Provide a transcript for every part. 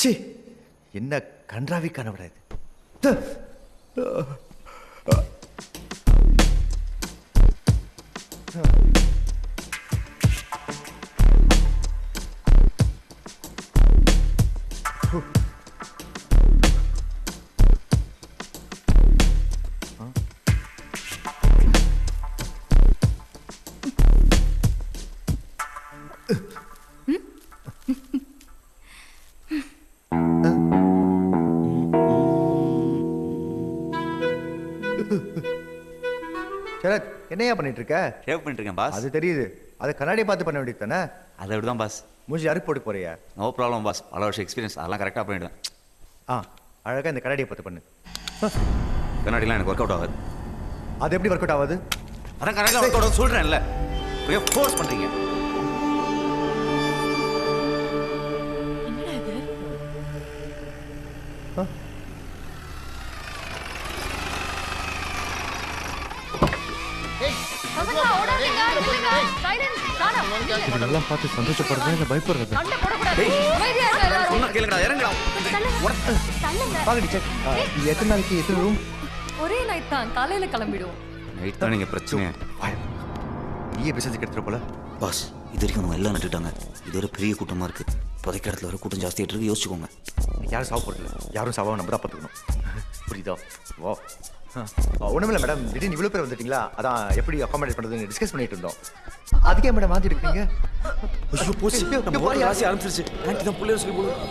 C, என்ன கன்றாவி கனவுடா இது. சரத், என்னையா பண்ணிட்டு இருக்க? ஷேவ் பண்ணிட்டு இருக்கேன் பாஸ். அது தெரியுது. அதை கண்ணாடியை பார்த்து பண்ண வேண்டியது தானே? அதை விட தான் பாஸ். மூஞ்சி அறுப்பு போட்டு போறியா? நோ ப்ராப்ளம் பாஸ், பல வருஷம் எக்ஸ்பீரியன்ஸ், அதெல்லாம் கரெக்டாக பண்ணிவிடுவேன். அழகாக இந்த கண்ணாடியை பார்த்து பண்ணு. கண்ணாடிலாம் எனக்கு ஒர்க் அவுட் ஆகாது. அது எப்படி ஒர்க் அவுட் ஆகாது? அதான் கரெக்டாக ஒர்க் அவுட் சொல்கிறேன்ல, ஃபோர்ஸ் பண்ணுறீங்க. இதெல்லாம் பார்த்து சந்தோஷப்படுறதா இல்லை பயப்படுறதா? எத்தனை நாளைக்கு எத்தனை ரூம்? ஒரே நைட் தான், காலையில கிளம்பிடுவோம். நைட் தான் நீங்கள் பிரச்சனை. நீயே பிசினஸ் எடுத்துகிட்டு போல. பாஸ், இது வரைக்கும் நம்ம எல்லாம் நட்டுட்டாங்க. இது ஒரு பெரிய கூட்டமாக இருக்குது. புதைக்க இடத்துல ஒரு கூட்டம் ஜாஸ்தியாக இருக்கு, யோசிச்சுக்கோங்க. யாரும் சாவ போடல, யாரும் சாவாக நம்ம தான் பார்த்துக்கணும். புரியுதா? வா. ஒன்றுமில்ல மேடம், திடீர்னு இவ்வளோ பேர் வந்துட்டீங்களா, அதான் எப்படி அக்காமடேட் பண்ணுறதுன்னு டிஸ்கஸ் பண்ணிட்டு இருந்தோம். அதுக்கே மேடம் வாங்கி இருக்கீங்க. ராசி ஆரம்பிச்சிருச்சு. ஆண்டி தான் பிள்ளைய சொல்லி போடுவோம்.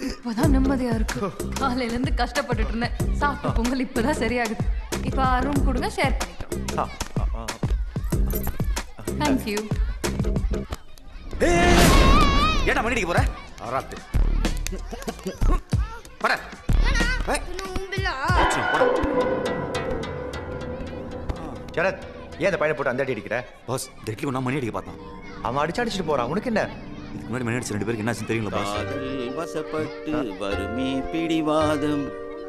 இப்பதான் நிம்மதியா இருக்கு. காலையில இருந்து கஷ்டப்பட்டுட்டு இருந்தேன். சாப்பிட்ட பொங்கல் இப்பதான் சரியாகுது. இப்ப ரூம் கொடுங்க, ஷேர் பண்ணிட்டோம். தேங்க்யூ. ஏடா மணிடிக்கு போற? ஆராத்து பட சரத், ஏன் அந்த பையனை போட்டு அந்த அடி அடிக்கிற? பாஸ், டெட்லி ஒன்றா மணி அடிக்க பார்த்தான். அவன் அடிச்சுட்டு போறான், உனக்கு என்ன? இதுக்கு முன்னாடி மணி அடிச்சு 2 பேருக்கு என்னாச்சுன்னு தெரியுங்களா பாஸ்? வசப்பட்டு வருமே பிடிவாதம்,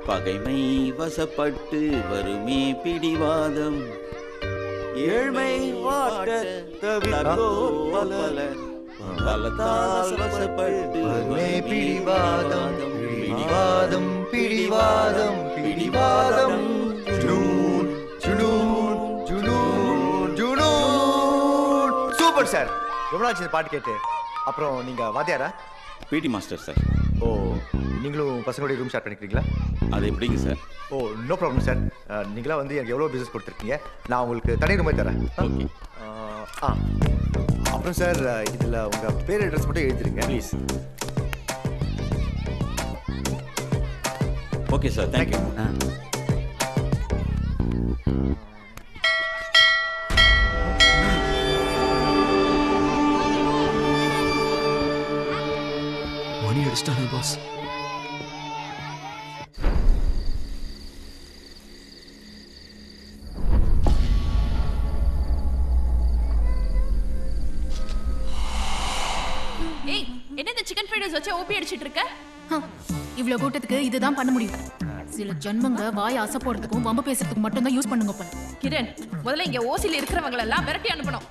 பகைமை வசப்பட்டு வருமே பிடிவாதம், ஏழ்மை வாட்ட தவிர்த்தோர் பலர், பலத்தால் வசப்பட்டு வருமே பிடிவாதம், பிடிவாதம், பிடிவாதம், பிடிவாதம். ஜுனூன், ஜுனூன், ஜுனூன், ஜுனூன். Super sir. எவ்வளோ ஆச்சு இந்த பாட்டு கேட்டு? அப்புறம் நீங்க வாத்தியாரா? PT master sir. ஓ, நீங்களும் பசங்களுடைய ரூம் ஷேர் பண்ணிக்கிறீங்களா? அது எப்படிங்க சார்? ஓ, நோ ப்ராப்ளம் சார். நீங்களா வந்து எனக்கு எவ்வளோ பிஸ்னஸ் கொடுத்துருக்கீங்க, நான் உங்களுக்கு தனி ரூமே தரேன். ஓகே. அப்புறம் சார், இதில் உங்கள் பேர் அட்ரஸ் மட்டும் எழுதிருங்க ப்ளீஸ். Okay sir, thank you. மணி அடிச்சிட்டானே பாஸ். ஏய், என்ன இந்த சிக்கன் ஃப்ரைட் ரைஸ் வச்சு ஓபி அடிச்சிட்டு இருக்க? இவ்ளோ கூட்டத்துக்கு இதுதான் பண்ண முடியும். சில ஜன்மங்க வாய் அசை போடுறதுக்கும் வம்பு பேசுறதுக்கும் மட்டும் தான் யூஸ் பண்ணுங்க போல. கிரண், முதல்ல இங்க ஓசில இருக்கிறவங்க எல்லாம் விரட்டி அனுப்பணும்.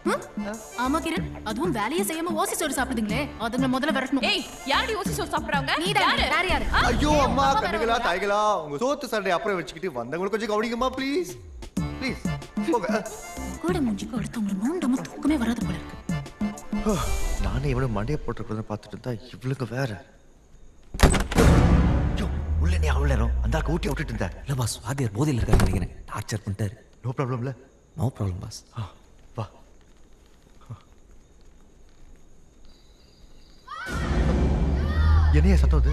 ஆமா கிரண், அதுவும் வேலையை செய்யாம ஓசி சோறு சாப்பிடுதுங்களே, அதுங்களை முதல்ல விரட்டணும். ஏய், யாரடி ஓசி சோறு சாப்பிடுறாங்க? நீ தான். வேற யாரு? ஐயோ அம்மா, கண்ணுகளா தாய்களா, உங்க சோத்து சண்டை அப்புறம் வச்சுக்கிட்டு வந்தவங்களுக்கு கொஞ்சம் கவனிங்கம்மா ப்ளீஸ் ப்ளீஸ். போங்க. கூட மூஞ்சிக்கு அடுத்தவங்களை நோண்டமா தூக்கமே வராது போல இருக்கு. நானே இவ்வளவு மண்டையை போட்டுருக்கிறத பார்த்துட்டு இருந்தா இவளுக்கு வேற. உள்ள நீ அவ்வளோ நேரம் அந்த ஊட்டி விட்டுட்டு இருந்தேன். இல்லை பாஸ், வாத்தியார் போதையில் இருக்காரு நினைக்கிறேன். டார்ச்சர் பண்ணிட்டாரு. நோ ப்ராப்ளம்ல? No problem boss. வா. என்னைய சத்தம் அது?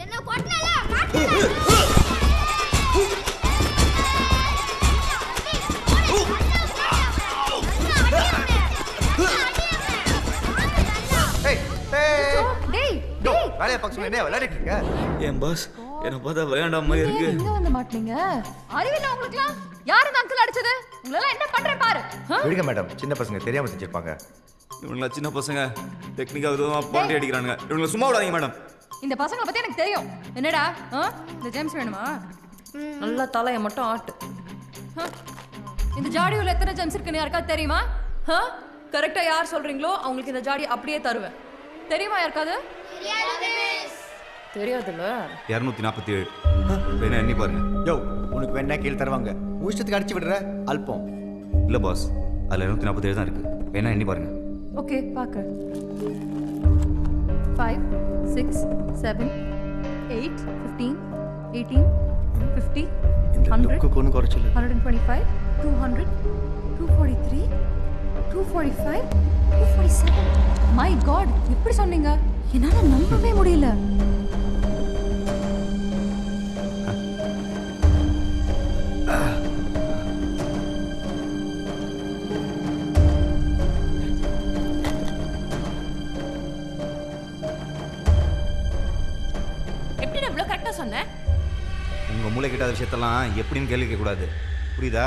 என்ன கொட்டனல வேலையை பார்க்க என்ன விளையாடிட்டு இருக்க? ஏன் பாஸ், என்ன பார்த்தா வேண்டாம் மாதிரி இருக்கு. இங்க வந்து மாட்டீங்க. அறிவில்ல உங்களுக்குலாம்? யாரு இந்த அங்கிள் அடிச்சது? உங்களெல்லாம் என்ன பண்றேன் பாரு. விடுங்க மேடம், சின்ன பசங்க தெரியாம செஞ்சிருப்பாங்க. இவங்களா சின்ன பசங்க டெக்னிக்கா விதமாக பாண்டி அடிக்கிறானுங்க. இவங்களை சும்மா விடாதீங்க மேடம். இந்த பசங்களை பத்தி எனக்கு தெரியும். என்னடா இந்த ஜேம்ஸ் வேணுமா? நல்லா தலையை மட்டும் ஆட்டு. இந்த ஜாடியுள்ள எத்தனை ஜெம்ஸ் இருக்குன்னு யாருக்காவது தெரியுமா? கரெக்டா யார் சொல்றீங்களோ அவங்களுக்கு இந்த ஜாடி அப்படியே தருவேன். தெரியுமா யாருக்காவது? தெரியாதுல்ல. 247 வேணா எண்ணி பாருங்க. யோ, உனக்கு வேணா கீழே தருவாங்க. ஊஷ்டத்துக்கு அடிச்சு விடுற அல்பம். இல்லை பாஸ், அதில் 247 தான் இருக்கு. வேணா எண்ணி பாருங்க. ஓகே பார்க்க. 5 6 7 8 15 18 50 100 ஒன்று குறைச்சல 125 200 243 245 247. மை காட், எப்படி சொன்னீங்க? என்னால நம்பவே முடியல. எப்படி நான் இவ்வளவு கரெக்டா சொன்னேன்? உங்கள் மூளை கிட்டாத விஷயத்தெல்லாம் எப்படின்னு கேள்வி கேட்கக்கூடாது, புரியுதா?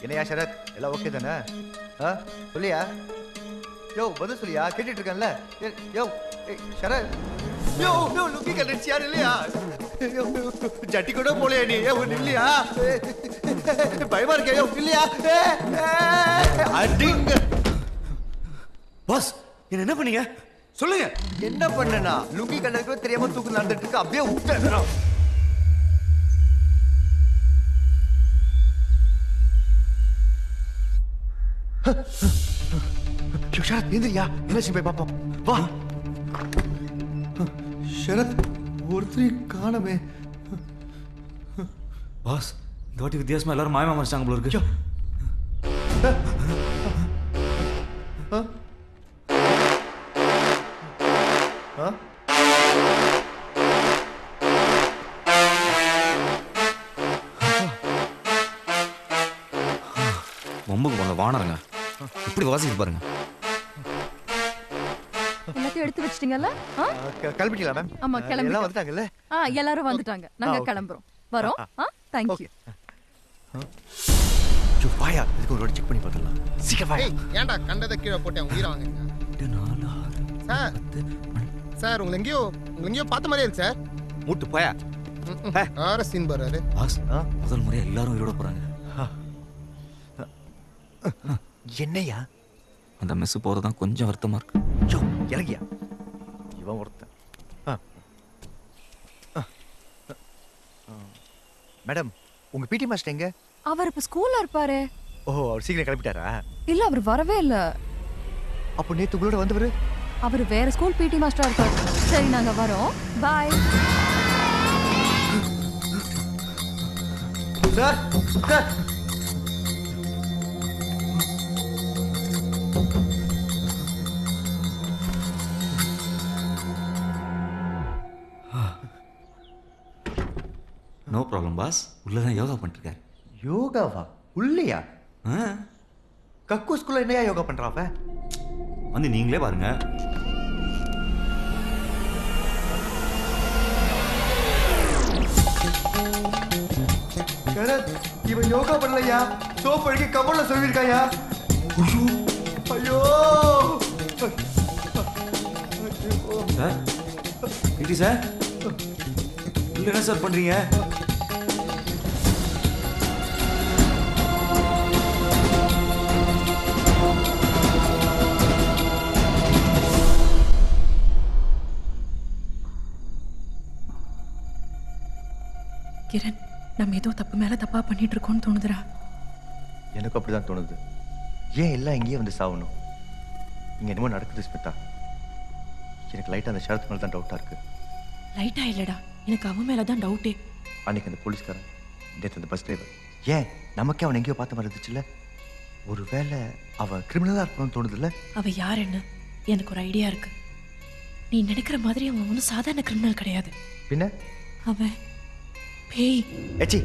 என்னையா சரத், எல்லாம் ஓகே தானே? சொல்லியா? யோ பதில் சொல்லியா? கேட்டுட்டு இருக்கேன்ல. யோ சரத், யோ யோ லுக்கி கண்டிச்சு யார் இல்லையா? ஜட்டி கூட போலையா நீ? இல்லையா? பயமா இருக்கே. யோ இல்லையா? அடிங்க பாஸ், என்ன பண்ணீங்க சொல்லுங்க. என்ன பண்ணனா? லுக்கி கண்டதுக்கு தெரியாம தூக்கு நடந்துட்டு இருக்கு. அப்படியே விட்டேன். ஷரத் எந்திரியா, என்ன போய் பார்ப்போம் வா. ஷரத், ஒருத்தரை காணமே. பாஸ், இந்த வாட்டி வித்தியாசமா எல்லாரும் மாயமா மறைச்சாங்க போல இருக்கு. மொம்புக்கு போன வானருங்க இப்படி வாசிக்கு பாருங்க. எல்லாத்தையும் எடுத்து வச்சிட்டீங்கல்ல? கிளம்பிட்டீங்களா மேம்? ஆமா, கிளம்பி. எல்லாம் வந்துட்டாங்கல்ல? எல்லாரும் வந்துட்டாங்க. நாங்க கிளம்புறோம். வரோம். Thank you. வாயா, இதுக்கு ஒரு செக் பண்ணி பார்த்துடலாம். சீக்கிரம் வாயா. ஏன்டா கண்டதை கீழே போட்டேன் உயிரை வாங்க சார். சார் உங்களை எங்கேயோ பார்த்த மாதிரியே இருக்கு சார். மூட்டு போயா. ஆர சீன் பாரு. பாஸ், முதல் முறை எல்லாரும் உயிரோட போறாங்க. என்னையா? அந்த மெஸ் போறதுதான் கொஞ்சம் வருத்தமா இருக்கு. யோ இறங்கியா, இவன் ஒருத்தன். மேடம், உங்க பிடி மாஸ்டர் எங்க? அவர் இப்ப ஸ்கூல்ல இருப்பாரு. ஓ, அவர் சீக்கிரம் கிளம்பிட்டாரா? இல்ல, அவர் வரவே இல்ல. அப்போ நேத்து உங்களோட வந்தவரு? அவர் வேற ஸ்கூல் பிடி மாஸ்டரா இருக்காரு. சரி, நாங்க வரோம். Bye. Sir sir, no problem boss, உள்ளதான் யோகா பண்ணிருக்காரு. யோகாவா? உள்ளையா? கக்கு ஸ்கூல்ல என்னையா யோகா பண்றாவ? வந்து நீங்களே பாருங்க. இவன் யோகா பண்ணலையா? சோப்பு அடிக்க கமல்ல சொல்லிருக்காயா? ஐயோ சார், பிடி சார், இல்ல என்ன சார் பண்றீங்க? கிரண், நம்ம ஏதோ தப்பு மேல தப்பா பண்ணிட்டு இருக்கோம்னு தோணுதுடா. எனக்கு அப்படிதான் தோணுது. ஏன் எல்லாம் இங்கேயே வந்து சாவணும்? இங்க என்னமோ நடக்குது ஸ்மிதா. எனக்கு லைட்டாக அந்த ஷரத் மேலே தான் டவுட்டாக இருக்கு. லைட்டா இல்லடா, எனக்கு அவன் மேலதான் டவுட்டே. அன்னைக்கு அந்த போலீஸ்காரன், நேற்று அந்த பஸ் டிரைவர், ஏன் நமக்கே அவன் எங்கேயோ பார்த்த மாதிரி இருந்துச்சுல்ல? ஒருவேளை அவன் கிரிமினலாக இருக்கணும்னு தோணுதுல்ல? அவ யாருன்னு எனக்கு ஒரு ஐடியா இருக்கு. நீ நினைக்கிற மாதிரி அவன் ஒன்றும் சாதாரண கிரிமினல் கிடையாது. பின்ன அவன் பேய். ஏச்சி,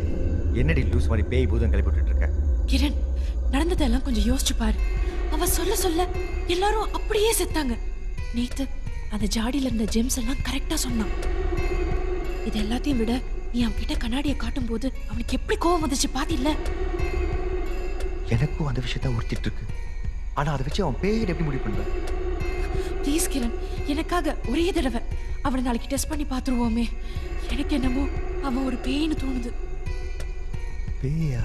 என்னடி லூஸ் மாதிரி பேய் பூதம் கிளப்பி விட்டுட்டு இருக்க? கிரண், நடந்ததெல்லாம் கொஞ்சம் யோசிச்சு பாரு. அவ சொல்ல சொல்ல எல்லாரும் அப்படியே செத்தாங்க. நேத்து அந்த ஜாடியில இருந்த ஜெம்ஸ் எல்லாம் கரெக்டா சொன்னான். இது எல்லாத்தையும் விட நீ அவன்கிட்ட கண்ணாடியை காட்டும் போது அவனுக்கு எப்படி கோவம் வந்துச்சு பாத்தில்ல? எனக்கும் அந்த விஷயத்த உறுத்திட்டு இருக்கு. ஆனா அதை வச்சு அவன் பேய் எப்படி முடிவு பண்ணுவேன்? ப்ளீஸ் கிரண், எனக்காக ஒரே தடவை அவனை நாளைக்கு டெஸ்ட் பண்ணி பார்த்துருவோமே. எனக்கு என்னமோ அவன் ஒரு பேய்னு தோணுது. பேயா?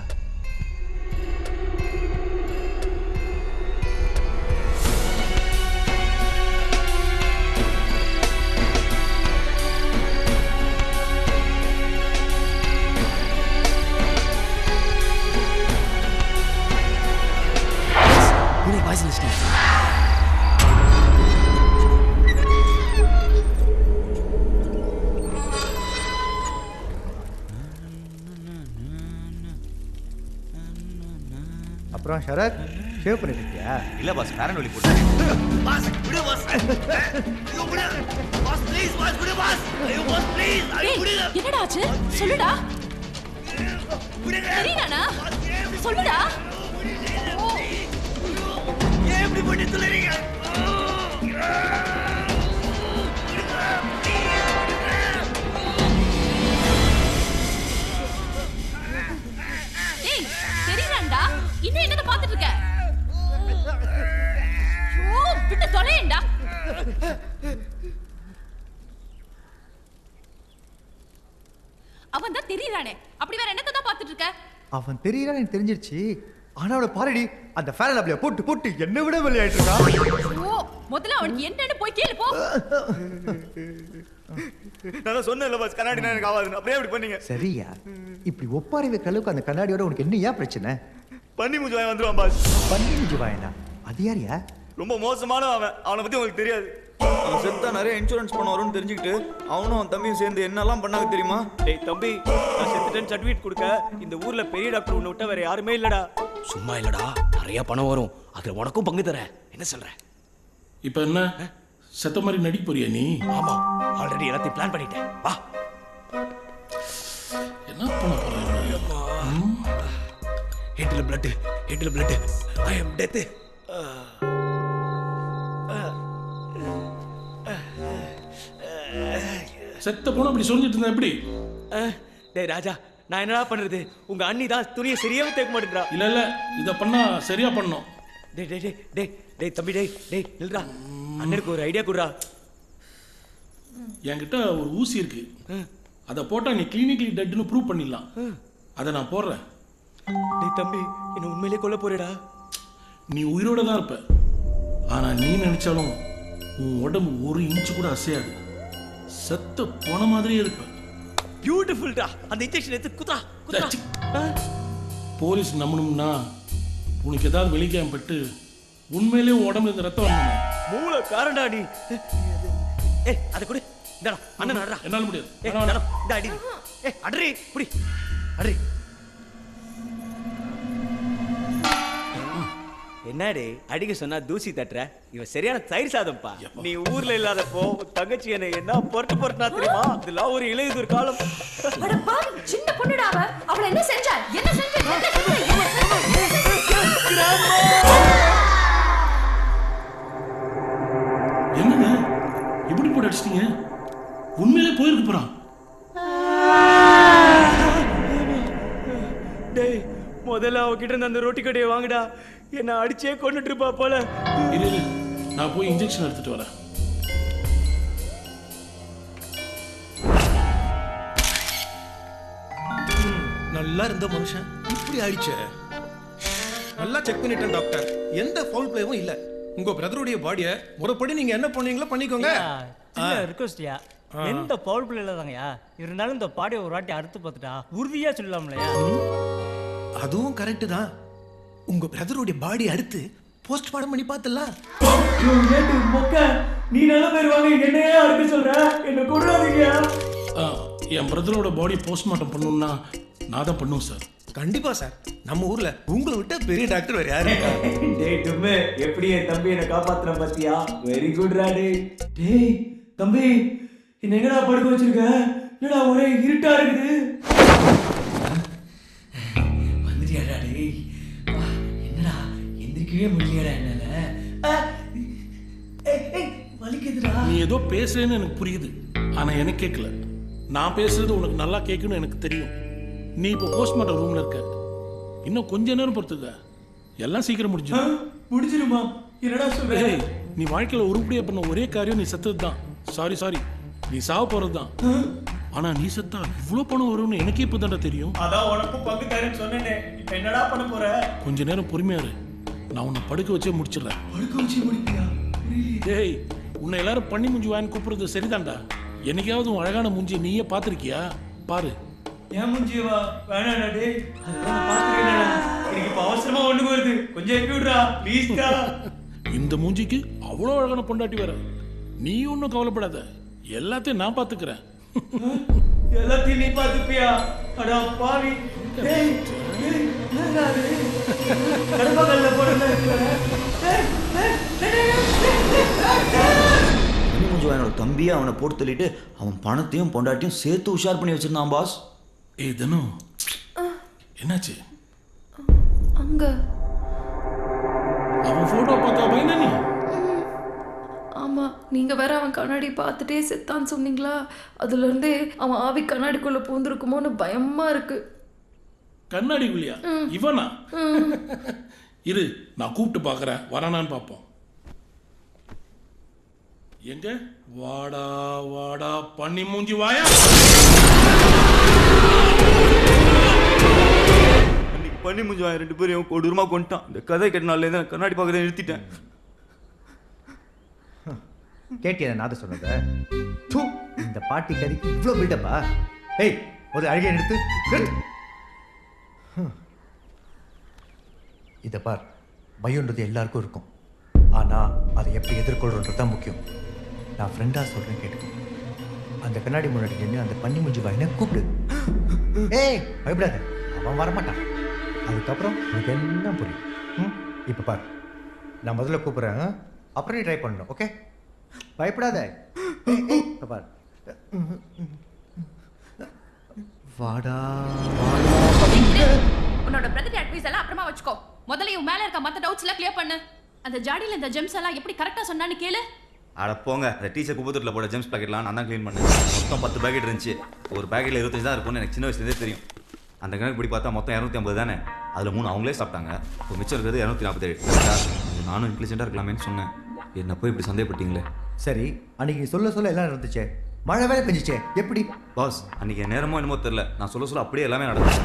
அப்புறம் ஷரத், ஷேவ் பண்ணிருக்கியா? இல்லை பாஸ், ஃபேரன் ஒலி போட்டு. என்னடா ஆச்சு? சொல்லுடா. தெரியலடா, சொல்லுடா. ஏய், தெரியலடா. இன்னும் என்னத பாத்துட்டு இருக்க? ஐயோ, விட்டு தொலையேண்டா. அவன் தான் தெரியறானே, அப்படி வேற என்னத்த தான் பாத்துட்டு இருக்க? அவன் தெரியறான்னு எனக்கு தெரிஞ்சிருச்சு. ஆனா அவளை பாருடி, அந்த ஃபேரன் அப்படியே போட்டு போட்டு என்ன விட விளையாட்டு இருக்கா. ஐயோ, முதல்ல அவனுக்கு என்னன்னு போய் கேளு போ. நான் சொன்னேன்ல பாஸ், கண்ணாடி எனக்கு ஆகாதுன்னு. அப்படியே அப்படி பண்ணீங்க. சரியா? இப்படி ஒப்பாரி வைக்கிற அளவுக்கு அந்த கண்ணாடியோட உனக்கு என்ன ஏன் பிரச்சனை? பண்ணி மூஞ்சி வாங்கி வந்துருவான் பாஸ். பண்ணி நிஜமாயனா? அது யாரியா? ரொம்ப மோசமானவன் அவன். அவனை பத்தி உங்களுக்கு தெரியாது. அவன் செத்தா நிறைய இன்சூரன்ஸ் பண்ண வரும்னு தெரிஞ்சுக்கிட்டு அவனும் அவன் தம்பியும் சேர்ந்து என்னெல்லாம் பண்ணாங்க தெரியுமா? டேய் தம்பி, நான் செத்துட்டேன்னு சர்டிஃபிகேட் கொடுக்க இந்த ஊர்ல பெரிய டாக்டர் உன்னை விட்டா வேற யாருமே இல்லடா. சும்மா இல்லடா, நிறைய பணம் வரும். அதுல உனக்கும் பங்கு தரேன். என்ன சொல்ற? இப்ப என்ன செத்த மாதிரி நடிக்க போறியா நீ? ஆமா, ஆல்ரெடி எல்லாத்தையும் பிளான் பண்ணிட்டேன். வா. என்ன பண்ண போற? ஹெட்ல பிளட். ஐ அம் டெத். செத்த போன அப்படி சொல்லிட்டு இருந்தா எப்படி? டேய் ராஜா, நான் என்னடா பண்றது? உங்க அண்ணி தான் துணியை சரியாவே தேக்க மாட்டேன்றா. இல்ல இத பண்ணா சரியா பண்ணணும். டேய் டேய் டேய் டேய் டேய் தம்பி, டேய் நில்றா. அண்ணனுக்கு ஒரு ஐடியா குடுறா. என்கிட்ட ஒரு ஊசி இருக்கு. அதை போட்டா நீ கிளினிக்கலி டெட்னு ப்ரூவ் பண்ணிடலாம். அதை நான் போடுறேன். டேய் தம்பி, என்ன உண்மையிலே கொல்ல போறேடா? நீ உயிரோட தான் இருப்ப. ஆனா நீ நினைச்சாலும் உன் உடம்பு ஒரு இன்ச்சு கூட அசையாது. செத்த போன மாதிரியே இருப்ப. பியூட்டிஃபுல்டா. அந்த இன்ஜெக்ஷன் எடுத்து குத்தா. போலீஸ் நம்பணும்னா உனக்கு ஏதாவது வெளிக்காம பட்டு உண்மையிலேயே உன் உடம்புல இந்த ரத்தம் வரணும். மூளை காரண்டா நீ. ஏய், அத குடு. இந்தடா, அண்ணன் அடடா. என்னால முடியாது. ஏய், இந்தடா, இந்த அடி. ஏய், அடறி, புடி. அடறி. என்னடே அடிக்க சொன்னா தூசி தட்டுற? இவன் சரியான தயிர் சாதம்ப்பா. நீ ஊர்ல இல்லாதப்போ தங்கச்சி என்ன பொறுட்டுனா தெரியுமா? இதெல்லாம் ஒரு இளையுதிர் காலம். அட பாவி, சின்ன பொண்ணுடா அவ. அவள என்ன செஞ்சா? என்னங்க இப்படி போட்டு அடிச்சிட்டீங்க? உண்மையிலே போயிருக்கு போறான். டேய், முதல்ல அவகிட்ட இருந்து அந்த ரொட்டி கடையை வாங்குடா. என்ன அடிச்சே கொண்டுட்டு இருப்பா போல. இல்ல நான் போய் இன்ஜெக்ஷன் எடுத்துட்டு வரேன். நல்லா இருந்த மனுஷன் இப்படி ஆயிடுச்ச. நல்லா செக் பண்ணிட்டேன் டாக்டர், எந்த ஃபவுல் பிளேவும் இல்ல. உங்க பிரதருடைய பாடியை முறைப்படி நீங்க என்ன பண்ணீங்களோ பண்ணிக்கோங்க. ரிக்வெஸ்ட்யா, எந்த பவுல் பிளே இல்லதாங்கயா. இருந்தாலும் இந்த பாடியை ஒரு வாட்டி அறுத்து பார்த்துட்டா உறுதியா சொல்லலாம்லையா? அதுவும் கரெக்ட் தான். உங்க பிரதருடைய பாடி அறுத்து போஸ்ட்மார்ட்டம் பண்ணி பார்த்துடலாம். ஏட்டு மொக்க, நீ நல்ல பேர் வாங்க என்னையே அறுக்க சொல்ற, என்ன கொள்றாதீங்க. என் பிரதரோட பாடி போஸ்ட்மார்ட்டம் பண்ணணும்னா நான் தான் பண்ணுவேன் சார். கண்டிப்பா சார். நம்ம ஊர்ல உங்களை விட்ட பெரிய டாக்டர் வேற யாரு? டேய் டும்மே, எப்படி என் தம்பி என்ன காப்பாத்துற பாத்தியா? வெரி குட் ரா டேய். டேய் தம்பி, என்ன எங்கடா படுக்க வச்சிருக்க? என்னடா ஒரே இருட்டா இருக்குது. வந்துட்டியாடா டேய்? வா, என்னடா எந்திரிக்கவே முடியலடா என்னால. ஏய் வலிக்குதுடா. நீ ஏதோ பேசுறேன்னு எனக்கு புரியுது, ஆனா எனக்கு கேட்கல. நான் பேசுறது உனக்கு நல்லா கேட்கணும்னு எனக்கு தெரியும். நீ இப்போ போஸ்ட்மார்ட்டம் ரூம்ல இருக்க, இன்னும் கொஞ்ச நேரம் பொறுத்துக்க, எல்லாம் சீக்கிரம் முடிஞ்சிருமா? என்னடா சொல்ற? நீ வாழ்க்கையில உருப்படியா பண்ண ஒரே காரியம் நீ செத்தது தான். சாரி, நீ சாவ போறது தான். ஆனா நீ செத்தா இவ்வளவு பணம் வரும்னு எனக்கே இப்பதான்டா தெரியும். அதான் உனக்கும் பங்கு தரேன்னு சொன்னேனே. இப்ப என்னடா பண்ண போற? கொஞ்ச நேரம் பொறுமையா இரு, நான் உன்னை படுக்க வச்சே முடிச்சிடுறேன். படுக்க வச்சே முடிப்பியா? டேய், உன்னை எல்லாரும் பண்ணி மூஞ்சி வாங்கி கூப்பிடுறது சரிதான்டா. என்னைக்காவது உன் அழகான மூஞ்சி நீயே பார்த்திருக்கியா? பாரு. ஏன் மூஞ்சியவா? வேணாடா டேய், அதெல்லாம் நான் பார்த்துக்கிறேன்டா. எனக்கு இப்ப அவசரமா ஒண்ணு வருது, கொஞ்சம் எழுப்பி விடுறா ப்ளீஸ்டா. இந்த மூஞ்சிக்கு அவ்வளோ அழகான பொண்டாட்டி வேற. நீ ஒன்றும் கவலைப்படாத, எல்லாத்தையும் நான் பார்த்துக்கிறேன். எல்லாத்தையும் நீ பார்த்துப்பியா? அடா பாவி. டேய் என்னடா இது? கடப்பகல்ல போறதா இருக்கல. என்னோட தம்பியை அவனை போட்டு தள்ளிட்டு அவன் பணத்தையும் பொண்டாட்டியும் சேர்த்து உஷார் பண்ணி வச்சிருந்தான் பாஸ். ஏய் தனு, என்னாச்சு? அங்க அவன் போட்டோ பார்த்தா பையனா நீ? ஆமா, நீங்க வேற அவன் கண்ணாடி பார்த்துட்டே செத்தான்னு சொன்னீங்களா, அதுல இருந்தே அவன் ஆவி கண்ணாடிக்குள்ள பூந்துருக்குமோன்னு பயமா இருக்கு. கண்ணாடிக்குள்ளியா? இவனா? இரு, நான் கூப்பிட்டு பார்க்கறேன், வரானான்னு பார்ப்போம். எங்க? வாடா வாடா பண்ணி மூஞ்சி வாயா. அன்னைக்கு பண்ணி மூஞ்சி வாயா 2 பேரையும் கொடூரமா கொண்டுட்டான். இந்த கதை கேட்டனால தான் கண்ணாடி பார்க்கறத நிறுத்திட்டேன். கேட்டியா நான் சொன்னத? இந்த பாட்டி கறிக்கு இவ்வளோ பில்டப்பா? ஏய், ஒரு அழகிய நிறுத்து. இதை பார், பயம்ன்றது எல்லாருக்கும் இருக்கும், ஆனால் அதை எப்படி எதிர்கொள்றோன்றது தான் முக்கியம். நான் ஃப்ரெண்டாக சொல்கிறேன், கேட்டுக்கோ. அந்த கண்ணாடி முன்னாடி நின்று அந்த பண்ணி மூஞ்சி வாயினை கூப்பிடு. ஏய் பயப்படாத, அவன் வரமாட்டான். அதுக்கப்புறம் உனக்கு என்ன புரியும். இப்போ பார், நான் முதல்ல கூப்பிட்றேன், அப்புறம் நீ ட்ரை பண்ணணும். ஓகே? பயப்படாத. இப்போ பார், வாடா உன்னோட பிரதர் அட்வைஸ் எல்லாம் அப்புறமா வச்சுக்கோ. முதல்ல இவன் மேல இருக்க மத்த டவுட்ஸ் எல்லாம் கிளியர் பண்ணு. அந்த ஜாடியில இந்த ஜெம்ஸ் எல்லாம் எப்படி கரெக்டா சொன்னான்னு கேளு. அட போங்க, அந்த டீச்சர் குப்பத்தூர்ல போட ஜெம்ஸ் பாக்கெட்லாம் நான் தான் க்ளீன் பண்ணேன். மொத்தம் 10 பாக்கெட் இருந்துச்சு. ஒரு பாக்கெட்ல 25 தான் இருக்கும்னு எனக்கு சின்ன வயசுலேருந்தே தெரியும். அந்த கணக்கு இப்படி பார்த்தா மொத்தம் 250 தானே. அதில் 3 அவங்களே சாப்பிட்டாங்க. இப்போ மிச்சம் இருக்கிறது 247. நானும் இன்டெலிஜென்ட்டாக இருக்கலாமேன்னு சொன்னேன். என்ன போய் இப்படி சந்தேகப்பட்டீங்களே. சரி, அன்னைக்கு சொல்ல எல்லாம் இருந்துச்சே, மழை வேலை பெஞ்சிச்சே, எப்படி? பாஸ், அன்றைக்கி நேரமோ என்னமோ தெரில, நான் சொல்ல அப்படியே எல்லாமே நடந்துச்சு.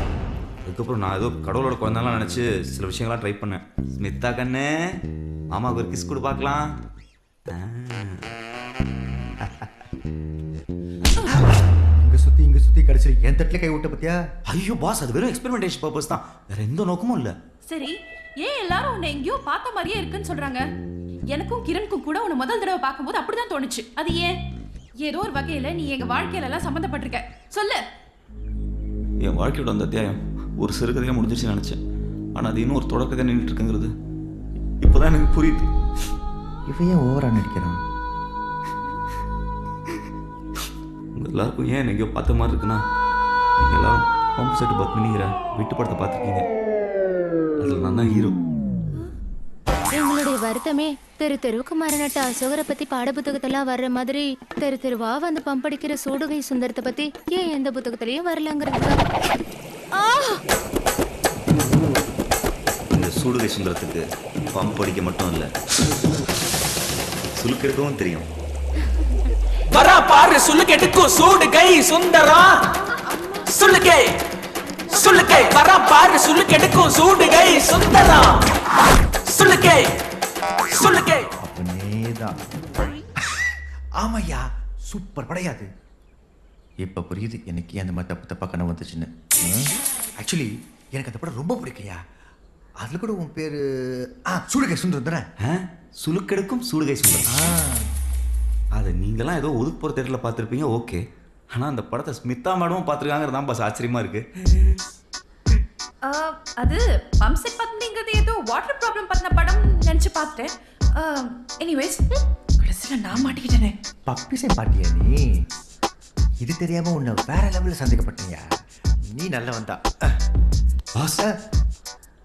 அதுக்கப்புறம் நான் ஏதோ கடவுளோட குழந்தைலாம் நினச்சி சில விஷயங்கள்லாம் ட்ரை பண்ணேன். ஸ்மிதா கண்ணு, மாமாவுக்கு ஒரு கிஸ் கொடு பார்க்கலாம். இங்கே சுற்றி கடைசி என் தட்டில் கை விட்ட பத்தியா? ஐயோ பாஸ், அது வெறும் எக்ஸ்பெரிமெண்டேஷன் பர்பஸ் தான், வேற எந்த நோக்கமும் இல்லை. சரி, ஏன் எல்லாரும் உன்னை எங்கேயோ பார்த்த மாதிரியே இருக்குன்னு சொல்றாங்க? எனக்கும் கிரணுக்கும் கூட உன்னை முதல் தடவை பார்க்கும்போது அப்படிதான் தோணுச்சு. அது ஏன்? ஏதோ ஒரு வகையில நீ எங்க வாழ்க்கையில எல்லாம் சம்மந்தப்பட்டிருக்க. சொல்லு. என் வாழ்க்கையோட அந்த அத்தியாயம் ஒரு சிறுகதையாக முடிஞ்சிருச்சுன்னு நினச்சேன். ஆனால் அது இன்னும் ஒரு தொடக்கத்தை நின்றுட்டு இருக்குங்கிறது இப்போதான் எனக்கு புரியுது. இவன் ஏன் ஓவரா நடிக்கிறான்? உங்கள் எல்லாருக்கும் ஏன் எங்கேயோ பார்த்த மாதிரி இருக்குன்னா, நீங்கள் எல்லாரும் பம்பு செட்டு பத்மினிங்கிற வீட்டு படத்தை பார்த்துருக்கீங்க. அதில் நான் தான் ஹீரோ. எங்களுடைய வருத்தமே தெருவுக்கு மரணட்ட அசோகரை பத்தி பாட புத்தகத்தெல்லாம் வர்ற மாதிரி தெருவா வந்து பம்படிக்கிற சூடுகை சுந்தரத்தை பத்தி ஏன் எந்த புத்தகத்திலையும் வரலங்கிறது. இந்த சூடுகை சுந்தரத்துக்கு பம்ப் அடிக்க மட்டும் இல்லை, சுலுக்கெடுக்கவும் தெரியும். வரா பாரு சுலுக்கெடுக்கும் சூடுகை சுந்தரம். சுலுக்கை வரா பாரு சுலுக்கெடுக்கும் சூடுகை சுந்தரம். சுலுக்கை அப்பனேதான். ஆமையா, சூப்பர் படையாது. இப்போ புரியுது எனக்கு அந்த மாதிரி தப்பா கனவு வந்துச்சுன்னு. ஆக்சுவலி எனக்கு அந்த படம் ரொம்ப பிடிக்கையா. அதில் கூட உன் பேர் சுடுகை சுந்தரம் தானே? சுலுக்கெடுக்கும் சூடுகை சுந்தரம். அதை நீங்களாம் ஏதோ ஒதுக்குப்புற தேட்டரில் பார்த்துருப்பீங்க, ஓகே. ஆனால் அந்த படத்தை ஸ்மிதா மேடமும் பார்த்துருக்காங்கிறது தான் பாஸ் ஆச்சரியமாக இருக்கு. அது பம்செட் பத்னிங்கிறது ஏதோ வாட்டர் ப்ராப்ளம் பத்தின படம் நினச்சி பார்த்தேன். எனிவேஸ் கடைசியில் நான் மாட்டிக்கிட்டேனே. பப்பிசை பாட்டியா நீ? இது தெரியாமல் உன்னை வேற லெவலில் சந்தேகப்பட்டீங்க. நீ நல்ல வந்தா பாஸ்.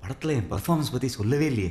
படத்தில் என் பர்ஃபார்மன்ஸ் பற்றி சொல்லவே இல்லையே.